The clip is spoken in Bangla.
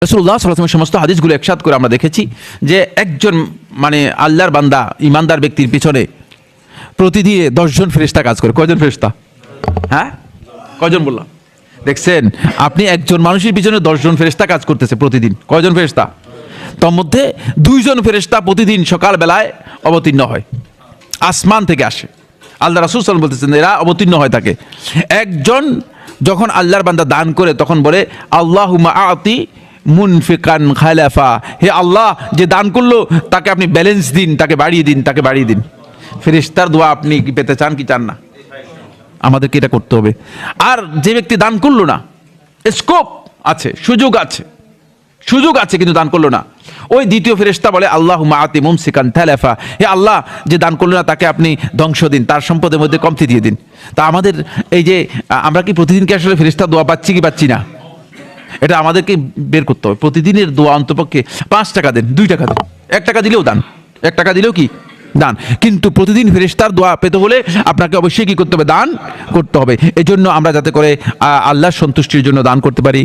রাসূলুল্লাহ সাল্লাল্লাহু আলাইহি ওয়াসাল্লাম সমস্ত হাদিসগুলো একসাথ করে আমরা দেখেছি যে একজন মানে আল্লাহর বান্দা ইমানদার ব্যক্তির পিছনে প্রতিদিন 10 জন ফেরেশতা কাজ করে। কয়জন ফেরেশতা? হ্যাঁ, কয়জন বললাম? দেখছেন আপনি একজন মানুষের পিছনে 10 জন ফেরেশতা কাজ করতেছে প্রতিদিন। কয়জন ফেরেশতা? তার মধ্যে 2 জন ফেরেশতা প্রতিদিন সকাল বেলায় অবতীর্ণ হয়, আসমান থেকে আসে। আল্লাহ রাসূল সাল্লাল্লাহু আলাইহি ওয়াসাল্লাম বলতেছেন এরা অবতীর্ণ হয় থাকে। একজন যখন আল্লাহর বান্দা দান করে তখন বলে আল্লাহুম্মা আতি মুনফিকান খালাফা, হে আল্লাহ যে দান করলো তাকে আপনি ব্যালেন্স দিন, তাকে বাড়িয়ে দিন, তাকে বাড়িয়ে দিন। ফেরেশতার দোয়া আপনি কি পেতে চান কি চান না? আমাদেরকে এটা করতে হবে। আর যে ব্যক্তি দান করলো না, স্কোপ আছে, সুযোগ আছে কিন্তু দান করলো না, ওই দ্বিতীয় ফেরেশতা বলে আল্লাহুম্মা আতি মুমসিকান তালাফা, হে আল্লাহ যে দান করলো না তাকে আপনি ধ্বংস দিন, তার সম্পদের মধ্যে কমতি দিয়ে দিন। তা আমাদের এই যে আমরা কি প্রতিদিন কি আসলে ফেরেশতা দোয়া পাচ্ছি কি পাচ্ছি না? এটা আমাদেরকে বের করতে হবে। প্রতিদিনের দোয়া অন্তপক্ষে 5 টাকা দেন, 2 টাকা দেন, 1 টাকা দিলেও দান, 1 টাকা দিলেও কি দান। কিন্তু প্রতিদিন ফেরেশতার দোয়া পেতে হলে আপনাকে অবশ্যই কি করতে হবে? দান করতে হবে। এজন্য আমরা যাতে করে আল্লাহর সন্তুষ্টির জন্য দান করতে পারি।